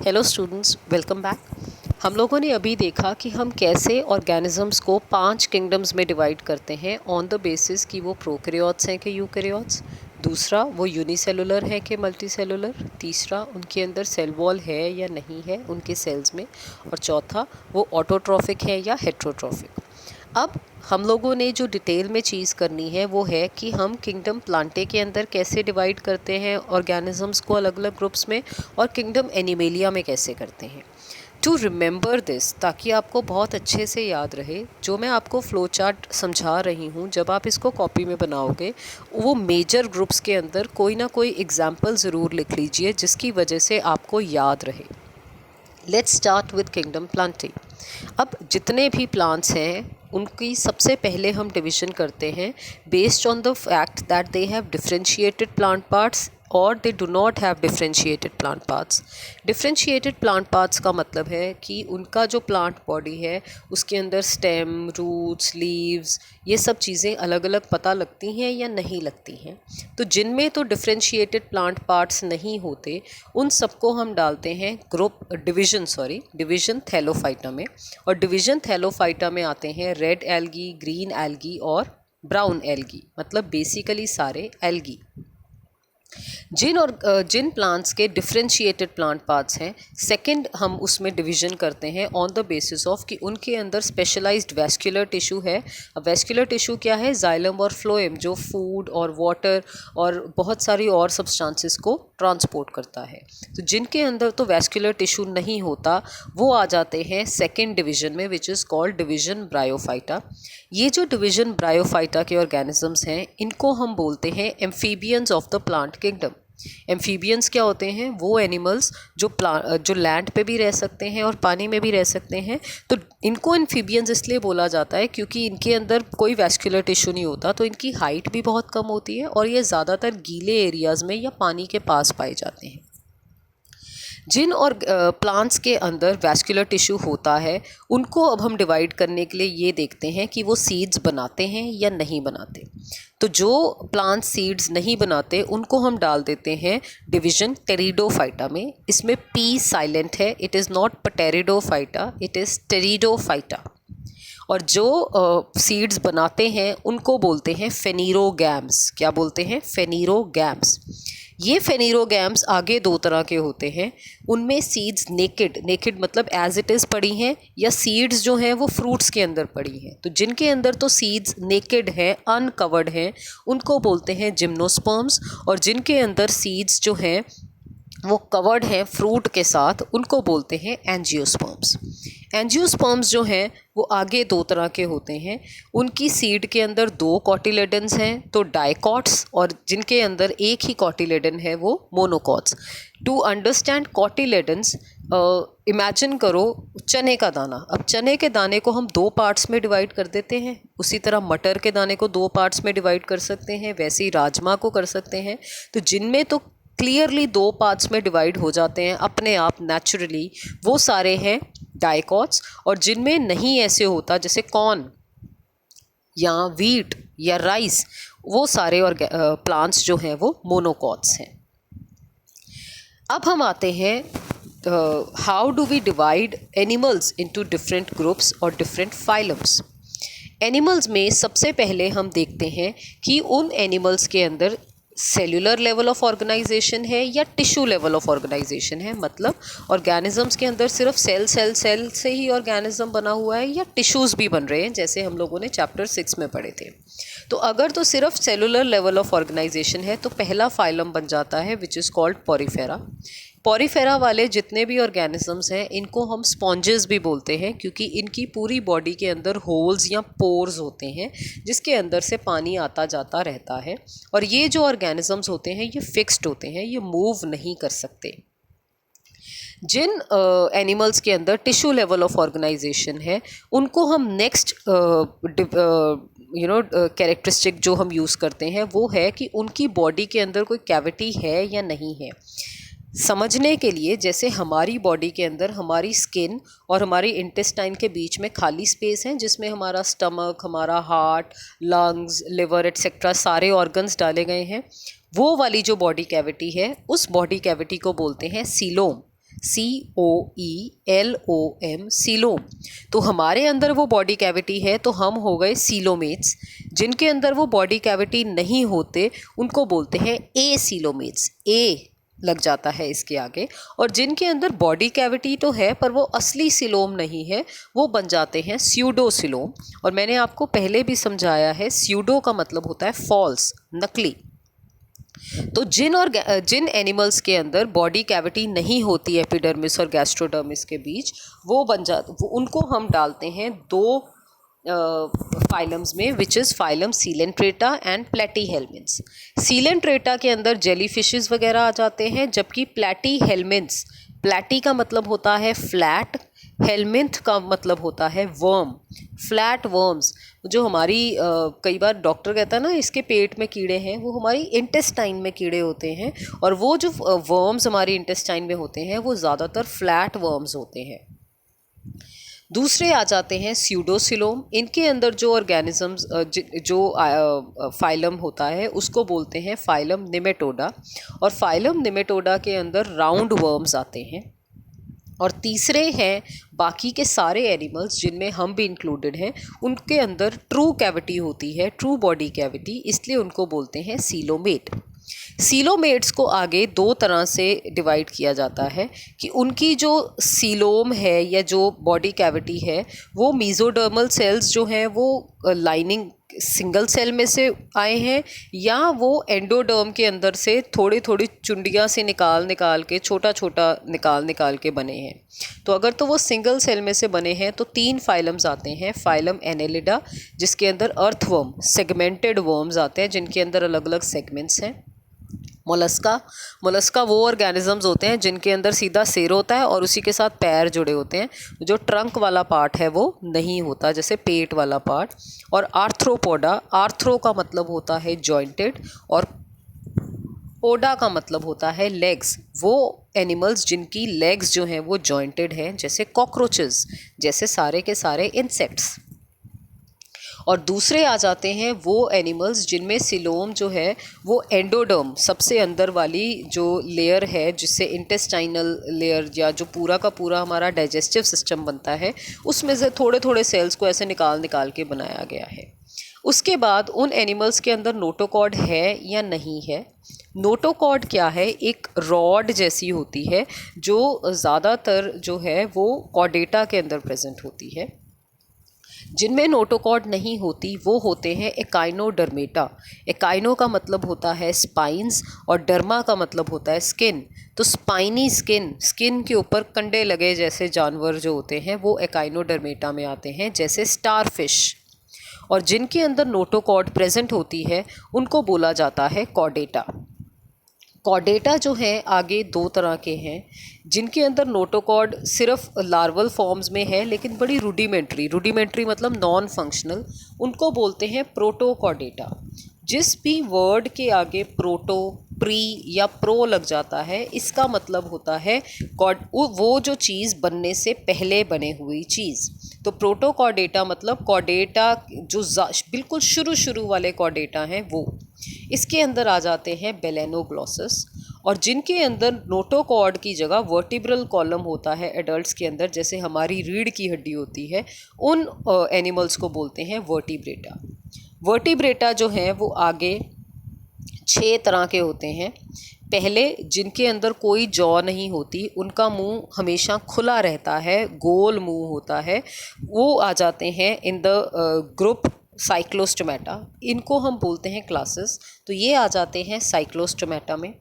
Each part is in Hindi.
Hello students, welcome back. हम लोगों ने अभी देखा कि हम कैसे ऑर्गेनिजम्स को 5 किंगडम्स में डिवाइड करते हैं ऑन द बेसिस कि वो प्रोकैरियोट्स हैं कि यूकैरियोट्स। दूसरा, वो यूनिसेलुलर है कि मल्टीसेलुलर। तीसरा, उनके अंदर सेल वॉल है या नहीं है उनके सेल्स में। और चौथा, वो ऑटोट्रॉफिक है या हेट्रोट्रॉफिक। अब हम लोगों ने जो डिटेल में चीज़ करनी है वो है कि हम किंगडम प्लांटे के अंदर कैसे डिवाइड करते हैं ऑर्गेनिजम्स को अलग अलग ग्रुप्स में, और किंगडम एनिमेलिया में कैसे करते हैं। टू रिमेंबर दिस, ताकि आपको बहुत अच्छे से याद रहे, जो मैं आपको फ्लो चार्ट समझा रही हूँ, जब आप इसको कॉपी में बनाओगे वो मेजर ग्रुप्स के अंदर कोई ना कोई एग्जाम्पल ज़रूर लिख लीजिए जिसकी वजह से आपको याद रहे। Let's start with kingdom Plantae. अब जितने भी प्लांट्स हैं उनकी सबसे पहले हम डिवीज़न करते हैं based on the fact that they have differentiated plant parts और they do not have differentiated plant parts. Differentiated plant parts का मतलब है कि उनका जो प्लांट बॉडी है उसके अंदर स्टेम, रूट्स, लीव्स, ये सब चीज़ें अलग अलग पता लगती हैं या नहीं लगती हैं। तो जिनमें तो डिफरेंशिएटेड प्लांट पार्ट्स नहीं होते उन सबको हम डालते हैं डिवीज़न थैलोफाइटा में। और डिवीज़न थैलोफाइटा में आते हैं रेड एल्गी, ग्रीन एल्गी और ब्राउन एल्गी, मतलब बेसिकली सारे एल्गी। जिन प्लांट्स के डिफरेंशिएटेड प्लांट पार्ट्स हैं, सेकंड हम उसमें डिवीज़न करते हैं ऑन द बेसिस ऑफ कि उनके अंदर स्पेशलाइज्ड वैस्कुलर टिश्यू है। अब वैस्कुलर टिश्यू क्या है? जाइलम और फ्लोएम, जो फूड और वाटर और बहुत सारी और सब्सटेंसेस को ट्रांसपोर्ट करता है। तो जिनके अंदर तो वैस्कुलर टिश्यू नहीं होता वो आ जाते हैं सेकेंड डिवीज़न में, which is called division bryophyta. ये जो डिवीज़न ब्रायोफाइटा के ऑर्गेनिजम्स हैं इनको हम बोलते हैं amphibians of the plant kingdom. Amphibians क्या होते हैं? वो एनिमल्स जो लैंड पे भी रह सकते हैं और पानी में भी रह सकते हैं। तो इनको एम्फीबियंस इसलिए बोला जाता है क्योंकि इनके अंदर कोई वैस्कुलर टिश्यू नहीं होता, तो इनकी हाइट भी बहुत कम होती है और ये ज़्यादातर गीले एरियाज़ में या पानी के पास पाए जाते हैं। जिन और प्लांट्स के अंदर वैस्कुलर टिश्यू होता है उनको अब हम डिवाइड करने के लिए ये देखते हैं कि वो सीड्स बनाते हैं या नहीं बनाते। तो जो प्लांट सीड्स नहीं बनाते उनको हम डाल देते हैं डिवीज़न टेरिडोफाइटा में। इसमें पी साइलेंट है, it is not pteridophyta, it is pteridophyta. और जो सीड्स बनाते हैं उनको बोलते हैं फेनीरोगैम्स। क्या बोलते हैं? फेनीरोगैम्स। ये फेनीरोगैम्स आगे दो तरह के होते हैं। उनमें सीड्स नेकेड मतलब एज इट इज़ पड़ी हैं, या सीड्स जो हैं वो फ्रूट्स के अंदर पड़ी हैं। तो जिनके अंदर तो सीड्स नेकेड हैं, अनकवर्ड हैं, उनको बोलते हैं जिम्नोस्पर्म्स। और जिनके अंदर सीड्स जो हैं वो कवर्ड हैं फ्रूट के साथ, उनको बोलते हैं एंजियोस्पर्म्स। एंजियोस्पर्म्स जो हैं वो आगे दो तरह के होते हैं। उनकी सीड के अंदर 2 कॉटिलेडन्स हैं, तो डाइकॉट्स, और जिनके अंदर एक ही कॉटिलेडन है वो monocots. To understand cotyledons, imagine करो चने का दाना। अब चने के दाने को हम 2 पार्ट्स में डिवाइड कर देते हैं, उसी तरह मटर के दाने को 2 पार्ट्स में डिवाइड कर सकते हैं, वैसे ही राजमा को कर सकते हैं। तो जिनमें तो क्लियरली 2 पार्ट्स में डिवाइड हो जाते हैं अपने आप नेचुरली, वो सारे हैं डाइकॉट्स। और जिनमें नहीं ऐसे होता, जैसे कॉर्न या वीट या राइस, वो सारे और प्लांट्स जो हैं वो मोनोकॉट्स हैं। अब हम आते हैं how do we divide animals into different groups और डिफरेंट फाइलम्स। एनिमल्स में सबसे पहले हम देखते हैं कि उन एनिमल्स के अंदर सेल्यूलर लेवल ऑफ ऑर्गेनाइजेशन है या टिश्यू लेवल ऑफ ऑर्गेनाइजेशन है। मतलब ऑर्गेनिजम्स के अंदर सिर्फ सेल से ही ऑर्गेनिज्म बना हुआ है या टिश्यूज़ भी बन रहे हैं, जैसे हम लोगों ने चैप्टर 6 में पढ़े थे। तो अगर तो सिर्फ सेलुलर लेवल ऑफ ऑर्गेनाइजेशन है तो पहला फाइलम बन जाता है which is called Porifera. Porifera वाले जितने भी ऑर्गेनिजम्स हैं इनको हम स्पॉन्जेस भी बोलते हैं, क्योंकि इनकी पूरी बॉडी के अंदर होल्स या पोर्स होते हैं जिसके अंदर से पानी आता जाता रहता है। और ये जो ऑर्गेनिजम्स होते हैं ये फिक्स्ड होते हैं, ये मूव नहीं कर सकते। जिन एनिमल्स के अंदर टिश्यू लेवल ऑफ ऑर्गेनाइजेशन है उनको हम नेक्स्ट कैरेक्टरिस्टिक जो हम यूज़ करते हैं वो है कि उनकी बॉडी के अंदर कोई कैविटी है या नहीं है। समझने के लिए, जैसे हमारी बॉडी के अंदर हमारी स्किन और हमारी इंटेस्टाइन के बीच में खाली स्पेस है जिसमें हमारा स्टमक, हमारा हार्ट, लंग्स, लिवर एटसेट्रा सारे ऑर्गन्स डाले गए हैं, वो वाली जो बॉडी कैविटी है उस बॉडी कैविटी को बोलते हैं सीलोम। COELOM, coelom. तो हमारे अंदर वो बॉडी कैविटी है तो हम हो गए सीलोमेट्स। जिनके अंदर वो बॉडी कैविटी नहीं होते उनको बोलते हैं एसीलोमेट्स, ए लग जाता है इसके आगे। और जिनके अंदर बॉडी कैविटी तो है पर वो असली सिलोम नहीं है, वो बन जाते हैं स्यूडोसिलोम। और मैंने आपको पहले भी समझाया है, स्यूडो का मतलब होता है फॉल्स, नकली। तो जिन एनिमल्स के अंदर बॉडी कैविटी नहीं होती एपिडर्मिस और गैस्ट्रोडर्मिस के बीच, उनको हम डालते हैं दो फाइलम्स में, which is phylum coelenterata and platyhelminthes. Coelenterata के अंदर जेली फिशेस वगैरह आ जाते हैं, जबकि प्लेटीहेल्मिन्थ्स, प्लेटी का मतलब होता है फ्लैट, हेलमिंथ का मतलब होता है वर्म, फ्लैट वर्म्स। जो हमारी कई बार डॉक्टर कहता है ना इसके पेट में कीड़े हैं, वो हमारी इंटेस्टाइन में कीड़े होते हैं। और वो जो वर्म्स हमारी इंटेस्टाइन में होते हैं वो ज़्यादातर फ्लैट वर्म्स होते हैं। दूसरे आ जाते हैं स्यूडोसिलोम। इनके अंदर जो ऑर्गेनिजम्स जो फाइलम होता है उसको बोलते हैं फाइलम निमेटोडा। और फाइलम निमेटोडा के अंदर राउंड वर्म्स आते हैं। और तीसरे हैं बाकी के सारे एनिमल्स जिनमें हम भी इंक्लूडेड हैं, उनके अंदर ट्रू कैविटी होती है, ट्रू बॉडी कैविटी, इसलिए उनको बोलते हैं सीलोमेट। सीलोमेट्स को आगे दो तरह से डिवाइड किया जाता है कि उनकी जो सीलोम है या जो बॉडी कैविटी है वो मीज़ोडर्मल सेल्स जो हैं वो लाइनिंग सिंगल सेल में से आए हैं, या वो एंडोडर्म के अंदर से थोड़ी थोड़ी चुंडियाँ से निकाल के छोटा छोटा निकाल के बने हैं। तो अगर तो वो सिंगल सेल में से बने हैं तो तीन फाइलम्स आते हैं। फाइलम एनेलिडा जिसके अंदर अर्थवर्म, सेगमेंटेड वर्म्स आते हैं जिनके अंदर अलग अलग सेगमेंट्स हैं। मोलस्का वो ऑर्गेनिजम्स होते हैं जिनके अंदर सीधा सिर होता है और उसी के साथ पैर जुड़े होते हैं, जो ट्रंक वाला पार्ट है वो नहीं होता, जैसे पेट वाला पार्ट। और आर्थ्रोपोडा, आर्थ्रो का मतलब होता है जॉइंटेड और पोडा का मतलब होता है लेग्स। वो एनिमल्स जिनकी लेग्स जो हैं वो जॉइंटेड हैं, जैसे कॉकरोचेस, जैसे सारे के सारे इंसेक्ट्स। और दूसरे आ जाते हैं वो एनिमल्स जिनमें सिलोम जो है वो एंडोडर्म, सबसे अंदर वाली जो लेयर है जिससे इंटेस्टाइनल लेयर या जो पूरा का पूरा हमारा डाइजेस्टिव सिस्टम बनता है, उसमें से थोड़े थोड़े सेल्स को ऐसे निकाल के बनाया गया है। उसके बाद उन एनिमल्स के अंदर नोटोकॉर्ड है या नहीं है। नोटोकॉर्ड क्या है? एक रॉड जैसी होती है जो ज़्यादातर जो है वो कॉर्डेटा के अंदर प्रेजेंट होती है। जिनमें नोटोकॉर्ड नहीं होती वो होते हैं एकाइनोडर्मेटा। एकाइनो का मतलब होता है स्पाइंस और डर्मा का मतलब होता है स्किन। तो स्पाइनी स्किन के ऊपर कंडे लगे जैसे जानवर जो होते हैं वो एकाइनोडर्मेटा में आते हैं, जैसे स्टारफिश। और जिनके अंदर नोटोकॉर्ड प्रेजेंट होती है उनको बोला जाता है कॉर्डेटा। कॉर्डेटा जो हैं आगे दो तरह के हैं, जिनके अंदर नोटोकॉर्ड सिर्फ लार्वल फॉर्म्स में है लेकिन बड़ी रूडिमेंट्री मतलब नॉन फंक्शनल, उनको बोलते हैं प्रोटोकॉर्डेटा। जिस भी वर्ड के आगे प्रोटो, प्री या प्रो लग जाता है इसका मतलब होता है वो जो चीज़ बनने से पहले बने हुई चीज़। तो प्रोटोकॉर्डेटा मतलब कॉर्डेटा जो बिल्कुल शुरू वाले कॉर्डेटा हैं वो। इसके अंदर आ जाते हैं बेलेनोग्लॉसस, और जिनके अंदर नोटोकॉर्ड की जगह वर्टिब्रल कॉलम होता है एडल्ट्स के अंदर, जैसे हमारी रीढ़ की हड्डी होती है, उन एनिमल्स को बोलते हैं वर्टिब्रेटा। वर्टिब्रेटा जो हैं वो आगे 6 तरह के होते हैं। पहले जिनके अंदर कोई जॉ नहीं होती, उनका मुंह हमेशा खुला रहता है, गोल मुंह होता है, वो आ जाते हैं इन द ग्रुप साइक्लोस्टोमेटा। इनको हम बोलते हैं क्लासेस, तो ये आ जाते हैं साइक्लोस्टोमेटा में।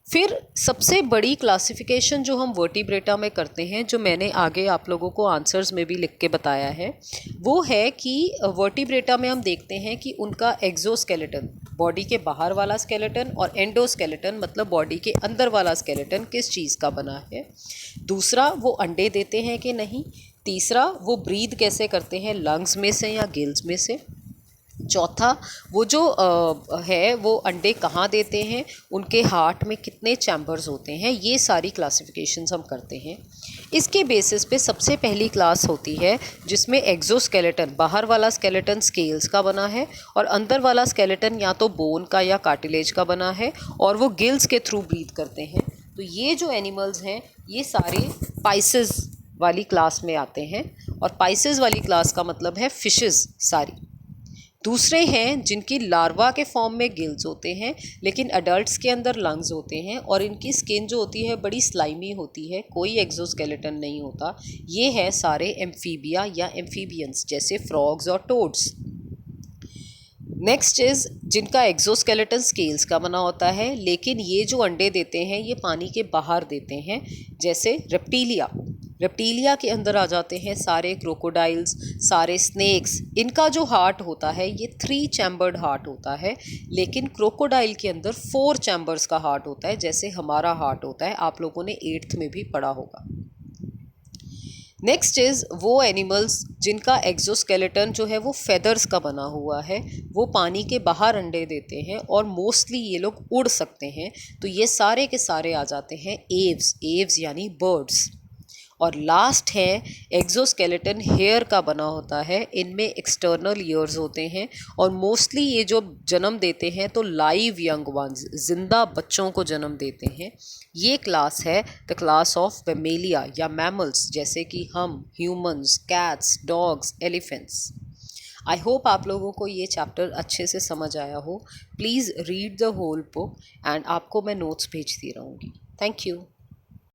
फिर सबसे बड़ी क्लासिफिकेशन जो हम वर्टिब्रेटा में करते हैं, जो मैंने आगे आप लोगों को आंसर्स में भी लिख के बताया है, वो है कि वर्टिब्रेटा में हम देखते हैं कि उनका एक्सोस्केलेटन, बॉडी के बाहर वाला स्केलेटन, और एंडोस्केलेटन मतलब बॉडी के अंदर वाला स्केलेटन किस चीज़ का बना है। दूसरा, वो अंडे देते हैं कि नहीं। तीसरा, वो ब्रीद कैसे करते हैं, लंग्स में से या गिल्स में से। चौथा, वो जो है वो अंडे कहाँ देते हैं, उनके हार्ट में कितने चैम्बर्स होते हैं, ये सारी क्लासिफिकेशंस हम करते हैं। इसके बेसिस पे सबसे पहली क्लास होती है जिसमें एक्सोस्केलेटन, बाहर वाला स्केलेटन स्केल्स का बना है और अंदर वाला स्केलेटन या तो बोन का या कार्टिलेज का बना है, और वो गिल्स के थ्रू ब्रीथ करते हैं। तो ये जो एनिमल्स हैं ये सारे पाइसेस वाली क्लास में आते हैं, और पाइसेस वाली क्लास का मतलब है फिशेस सारी। दूसरे हैं जिनकी लार्वा के फॉर्म में गिल्स होते हैं, लेकिन अडल्ट्स के अंदर लंग्स होते हैं, और इनकी स्किन जो होती है बड़ी स्लाइमी होती है, कोई एक्सोस्केलेटन नहीं होता। ये है सारे एम्फीबिया या एम्फीबियंस, जैसे फ्रॉग्स और टोड्स। नेक्स्ट इज जिनका एक्सोस्केलेटन स्केल्स का बना होता है, लेकिन ये जो अंडे देते हैं ये पानी के बाहर देते हैं, जैसे रेप्टीलिया। रेप्टीलिया के अंदर आ जाते हैं सारे क्रोकोडाइल्स, सारे स्नेक्स। इनका जो हार्ट होता है ये 3 चैम्बर्ड हार्ट होता है, लेकिन क्रोकोडाइल के अंदर 4 चैम्बर्स का हार्ट होता है, जैसे हमारा हार्ट होता है। आप लोगों ने 8th में भी पढ़ा होगा। नेक्स्ट इज़ वो एनिमल्स जिनका एक्सोस्केलेटन जो है वो फेदर्स का बना हुआ है, वो पानी के बाहर अंडे देते हैं और मोस्टली ये लोग उड़ सकते हैं। तो ये सारे के सारे आ जाते हैं एव्स। एव्स यानी बर्ड्स। और लास्ट है एक्सोस्केलेटन हेयर का बना होता है, इनमें एक्सटर्नल ईयर्स होते हैं, और मोस्टली ये जो जन्म देते हैं तो लाइव यंग वंस, जिंदा बच्चों को जन्म देते हैं। ये क्लास है द क्लास ऑफ मैमेलिया या मैमल्स, जैसे कि हम, humans, cats, dogs, elephants. I hope आप लोगों को ये चैप्टर अच्छे से समझ आया हो। Please read the whole book, and आपको मैं नोट्स भेजती रहूँगी। Thank you.